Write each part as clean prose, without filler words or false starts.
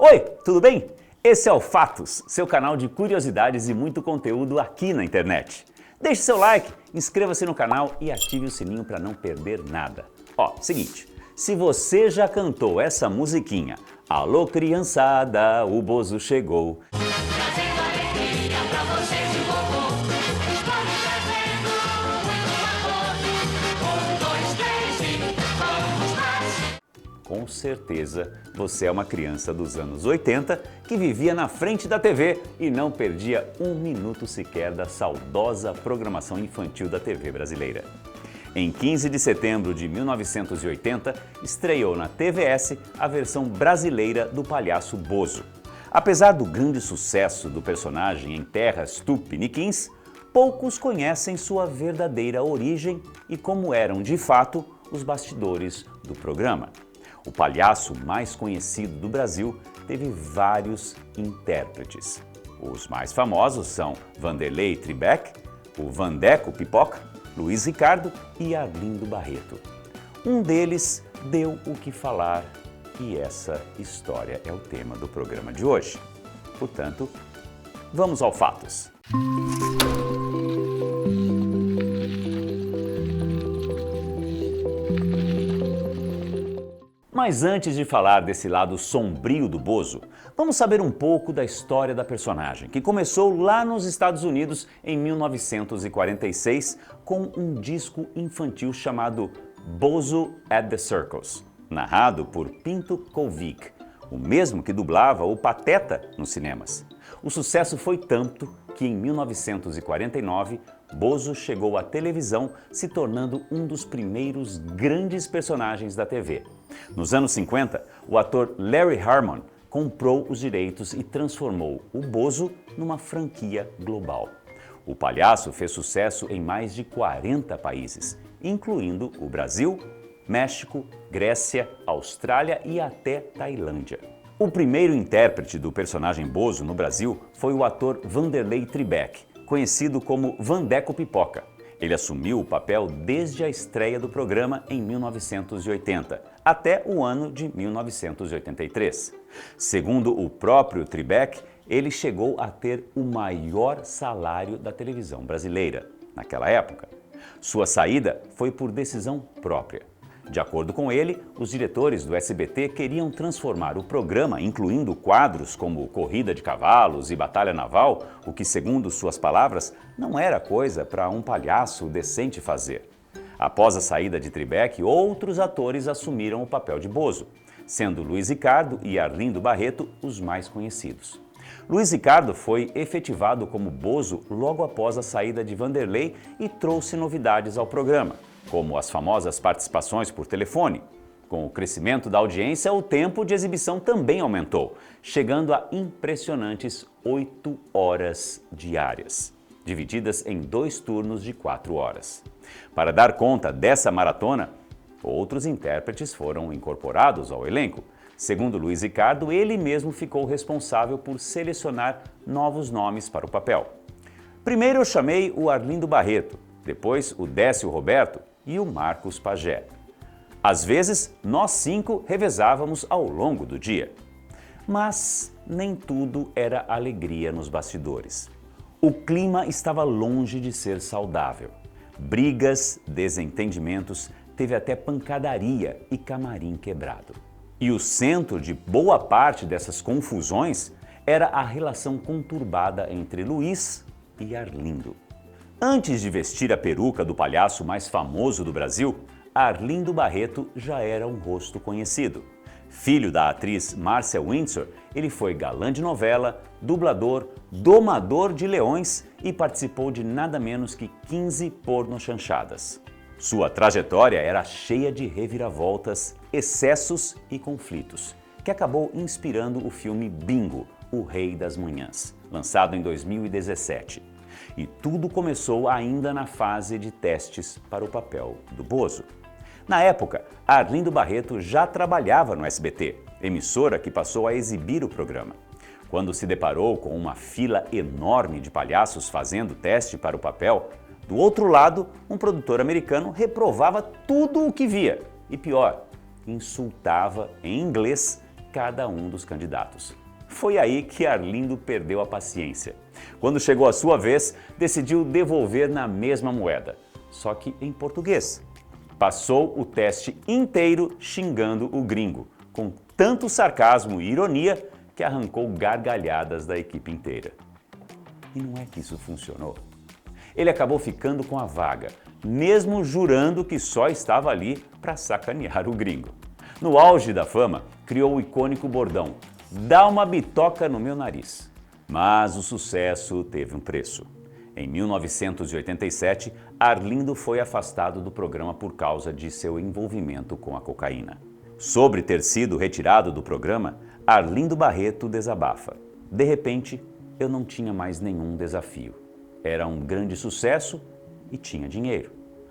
Oi, tudo bem? Esse é o Fatos, seu canal de curiosidades e muito conteúdo aqui na internet. Deixe seu like, inscreva-se no canal e ative o sininho para não perder nada. Ó, seguinte, se você já cantou essa musiquinha, alô criançada, o Bozo chegou. Trazendo alegria pra vocês e o vovô. Vamos trazendo muito amor. 1, 2, 3 e vamos mais. Com certeza, você é uma criança dos anos 80 que vivia na frente da TV e não perdia um minuto sequer da saudosa programação infantil da TV brasileira. Em 15 de setembro de 1980, estreou na TVS a versão brasileira do Palhaço Bozo. Apesar do grande sucesso do personagem em terras tupiniquins, poucos conhecem sua verdadeira origem e como eram de fato os bastidores do programa. O palhaço mais conhecido do Brasil teve vários intérpretes. Os mais famosos são Vanderlei Triebeck, o Vandeco Pipoca, Luiz Ricardo e Arlindo Barreto. Um deles deu o que falar e essa história é o tema do programa de hoje. Portanto, vamos ao Fatos. Mas antes de falar desse lado sombrio do Bozo, vamos saber um pouco da história da personagem, que começou lá nos Estados Unidos em 1946 com um disco infantil chamado Bozo at the Circus, narrado por Pinto Colvik, o mesmo que dublava o Pateta nos cinemas. O sucesso foi tanto que em 1949, Bozo chegou à televisão, se tornando um dos primeiros grandes personagens da TV. Nos anos 50, o ator Larry Harmon comprou os direitos e transformou o Bozo numa franquia global. O palhaço fez sucesso em mais de 40 países, incluindo o Brasil, México, Grécia, Austrália e até Tailândia. O primeiro intérprete do personagem Bozo no Brasil foi o ator Vanderlei Triebeck, conhecido como Vandeco Pipoca. Ele assumiu o papel desde a estreia do programa em 1980, até o ano de 1983. Segundo o próprio Triebeck, ele chegou a ter o maior salário da televisão brasileira naquela época. Sua saída foi por decisão própria. De acordo com ele, os diretores do SBT queriam transformar o programa, incluindo quadros como Corrida de Cavalos e Batalha Naval, o que, segundo suas palavras, não era coisa para um palhaço decente fazer. Após a saída de Triebeck, outros atores assumiram o papel de Bozo, sendo Luiz Ricardo e Arlindo Barreto os mais conhecidos. Luiz Ricardo foi efetivado como Bozo logo após a saída de Vanderlei e trouxe novidades ao programa, como as famosas participações por telefone. Com o crescimento da audiência, o tempo de exibição também aumentou, chegando a impressionantes 8 horas diárias, divididas em 2 turnos de 4 horas. Para dar conta dessa maratona, outros intérpretes foram incorporados ao elenco. Segundo Luiz Ricardo, ele mesmo ficou responsável por selecionar novos nomes para o papel. Primeiro eu chamei o Arlindo Barreto, depois o Décio Roberto e o Marcos Pagé. Às vezes, nós 5 revezávamos ao longo do dia. Mas nem tudo era alegria nos bastidores. O clima estava longe de ser saudável. Brigas, desentendimentos, teve até pancadaria e camarim quebrado. E o centro de boa parte dessas confusões era a relação conturbada entre Luiz e Arlindo. Antes de vestir a peruca do palhaço mais famoso do Brasil, Arlindo Barreto já era um rosto conhecido. Filho da atriz Márcia Windsor, ele foi galã de novela, dublador, domador de leões e participou de nada menos que 15 pornochanchadas. Sua trajetória era cheia de reviravoltas, excessos e conflitos, que acabou inspirando o filme Bingo, O Rei das Manhãs, lançado em 2017. E tudo começou ainda na fase de testes para o papel do Bozo. Na época, Arlindo Barreto já trabalhava no SBT, emissora que passou a exibir o programa. Quando se deparou com uma fila enorme de palhaços fazendo teste para o papel, do outro lado, um produtor americano reprovava tudo o que via. E pior, insultava em inglês cada um dos candidatos. Foi aí que Arlindo perdeu a paciência. Quando chegou a sua vez, decidiu devolver na mesma moeda, só que em português. Passou o teste inteiro xingando o gringo, com tanto sarcasmo e ironia que arrancou gargalhadas da equipe inteira. E não é que isso funcionou. Ele acabou ficando com a vaga, mesmo jurando que só estava ali para sacanear o gringo. No auge da fama, criou o icônico bordão: "Dá uma bitoca no meu nariz". Mas o sucesso teve um preço. Em 1987, Arlindo foi afastado do programa por causa de seu envolvimento com a cocaína. Sobre ter sido retirado do programa, Arlindo Barreto desabafa: "De repente, eu não tinha mais nenhum desafio. Era um grande sucesso e tinha dinheiro.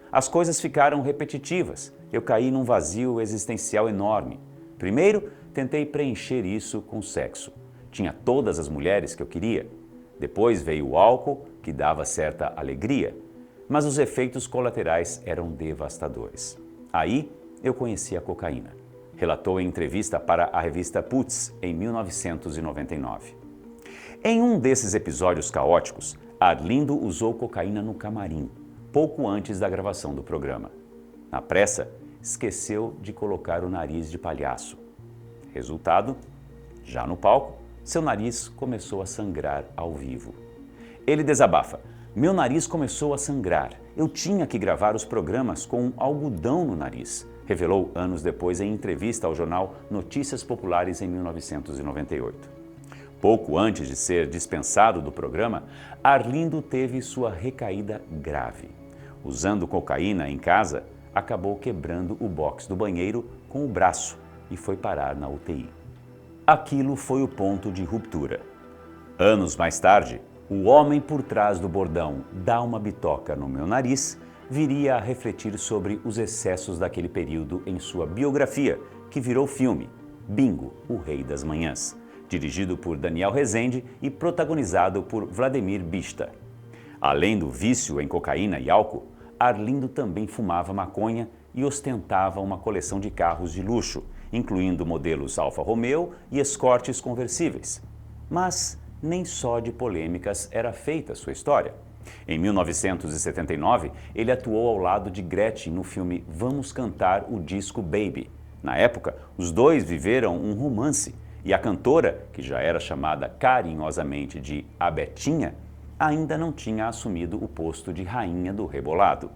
As coisas ficaram repetitivas. Eu caí num vazio existencial enorme. Primeiro, tentei preencher isso com sexo. Tinha todas as mulheres que eu queria. Depois veio o álcool, que dava certa alegria, mas os efeitos colaterais eram devastadores. Aí eu conheci a cocaína", relatou em entrevista para a revista Putz em 1999. Em um desses episódios caóticos, Arlindo usou cocaína no camarim, pouco antes da gravação do programa. Na pressa, esqueceu de colocar o nariz de palhaço. Resultado, já no palco, seu nariz começou a sangrar ao vivo. Ele desabafa: "Meu nariz começou a sangrar. Eu tinha que gravar os programas com um algodão no nariz", revelou anos depois em entrevista ao jornal Notícias Populares em 1998. Pouco antes de ser dispensado do programa, Arlindo teve sua recaída grave. Usando cocaína em casa, acabou quebrando o box do banheiro com o braço e foi parar na UTI. Aquilo foi o ponto de ruptura. Anos mais tarde, o homem por trás do bordão "Dá uma bitoca no meu nariz" viria a refletir sobre os excessos daquele período em sua biografia, que virou filme, Bingo, o Rei das Manhãs, dirigido por Daniel Rezende e protagonizado por Vladimir Bista. Além do vício em cocaína e álcool, Arlindo também fumava maconha e ostentava uma coleção de carros de luxo, incluindo modelos Alfa Romeo e Escortes conversíveis. Mas nem só de polêmicas era feita sua história. Em 1979, ele atuou ao lado de Gretchen no filme Vamos Cantar o Disco Baby. Na época, os dois viveram um romance e a cantora, que já era chamada carinhosamente de A Betinha, ainda não tinha assumido o posto de rainha do rebolado.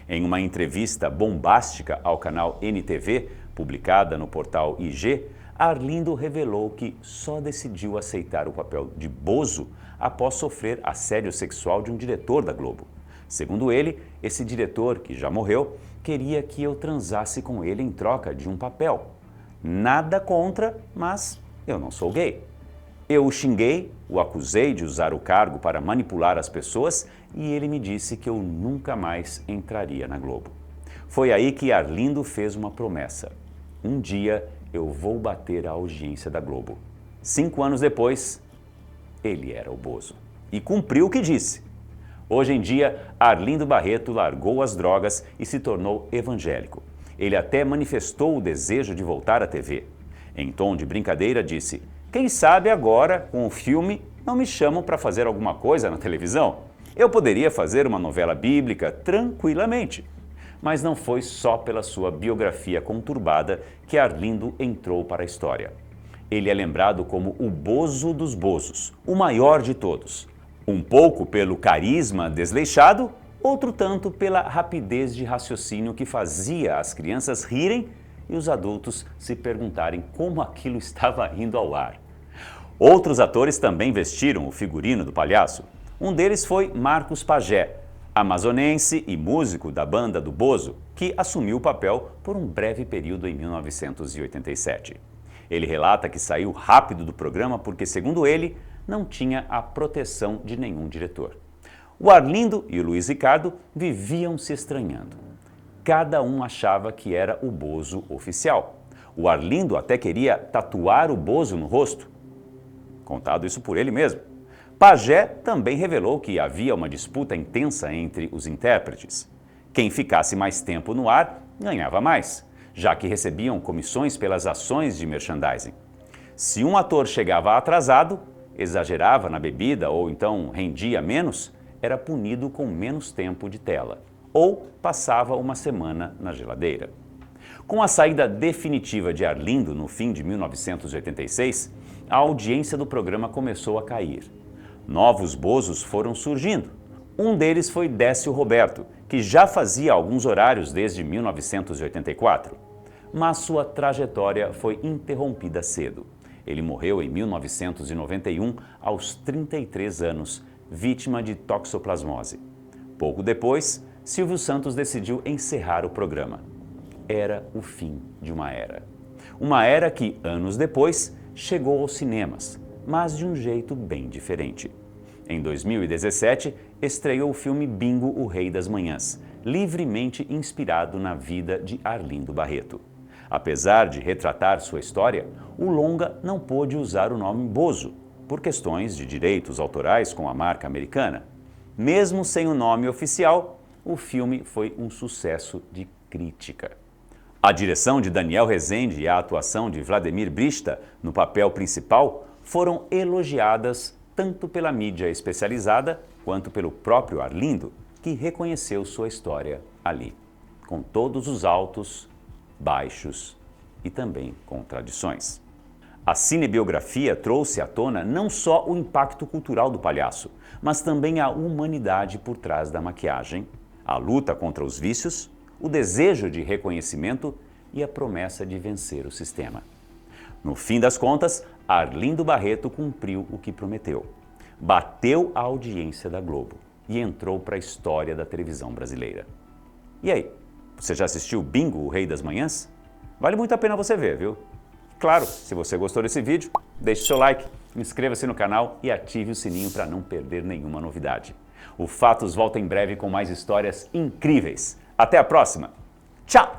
Em uma entrevista bombástica ao canal NTV, publicada no portal IG, Arlindo revelou que só decidiu aceitar o papel de Bozo após sofrer assédio sexual de um diretor da Globo. Segundo ele, esse diretor, que já morreu, queria que eu transasse com ele em troca de um papel. Nada contra, mas eu não sou gay. Eu o xinguei, o acusei de usar o cargo para manipular as pessoas e ele me disse que eu nunca mais entraria na Globo. Foi aí que Arlindo fez uma promessa: um dia eu vou bater a audiência da Globo. 5 anos depois, ele era o Bozo. E cumpriu o que disse. Hoje em dia, Arlindo Barreto largou as drogas e se tornou evangélico. Ele até manifestou o desejo de voltar à TV. Em tom de brincadeira, disse: "Quem sabe agora, com o filme, não me chamam para fazer alguma coisa na televisão? Eu poderia fazer uma novela bíblica tranquilamente." Mas não foi só pela sua biografia conturbada que Arlindo entrou para a história. Ele é lembrado como o Bozo dos Bozos, o maior de todos. Um pouco pelo carisma desleixado, outro tanto pela rapidez de raciocínio que fazia as crianças rirem e os adultos se perguntarem como aquilo estava indo ao ar. Outros atores também vestiram o figurino do palhaço. Um deles foi Marcos Pagé, amazonense e músico da banda do Bozo, que assumiu o papel por um breve período em 1987. Ele relata que saiu rápido do programa porque, segundo ele, não tinha a proteção de nenhum diretor. O Arlindo e o Luiz Ricardo viviam se estranhando. Cada um achava que era o Bozo oficial. O Arlindo até queria tatuar o Bozo no rosto. Contado isso por ele mesmo. Pagé também revelou que havia uma disputa intensa entre os intérpretes. Quem ficasse mais tempo no ar ganhava mais, já que recebiam comissões pelas ações de merchandising. Se um ator chegava atrasado, exagerava na bebida ou então rendia menos, era punido com menos tempo de tela ou passava uma semana na geladeira. Com a saída definitiva de Arlindo no fim de 1986, a audiência do programa começou a cair. Novos bozos foram surgindo. Um deles foi Décio Roberto, que já fazia alguns horários desde 1984. Mas sua trajetória foi interrompida cedo. Ele morreu em 1991, aos 33 anos, vítima de toxoplasmose. Pouco depois, Silvio Santos decidiu encerrar o programa. Era o fim de uma era. Uma era que, anos depois, chegou aos cinemas, mas de um jeito bem diferente. Em 2017, estreou o filme Bingo, o Rei das Manhãs, livremente inspirado na vida de Arlindo Barreto. Apesar de retratar sua história, o longa não pôde usar o nome Bozo, por questões de direitos autorais com a marca americana. Mesmo sem o nome oficial, o filme foi um sucesso de crítica. A direção de Daniel Rezende e a atuação de Vladimir Brista no papel principal foram elogiadas tanto pela mídia especializada quanto pelo próprio Arlindo, que reconheceu sua história ali, com todos os altos, baixos e também contradições. A cinebiografia trouxe à tona não só o impacto cultural do palhaço, mas também a humanidade por trás da maquiagem, a luta contra os vícios, o desejo de reconhecimento e a promessa de vencer o sistema. No fim das contas, Arlindo Barreto cumpriu o que prometeu. Bateu a audiência da Globo e entrou para a história da televisão brasileira. E aí, você já assistiu Bingo, o Rei das Manhãs? Vale muito a pena você ver, viu? Claro, se você gostou desse vídeo, deixe seu like, inscreva-se no canal e ative o sininho para não perder nenhuma novidade. O Fatos volta em breve com mais histórias incríveis. Até a próxima! Tchau!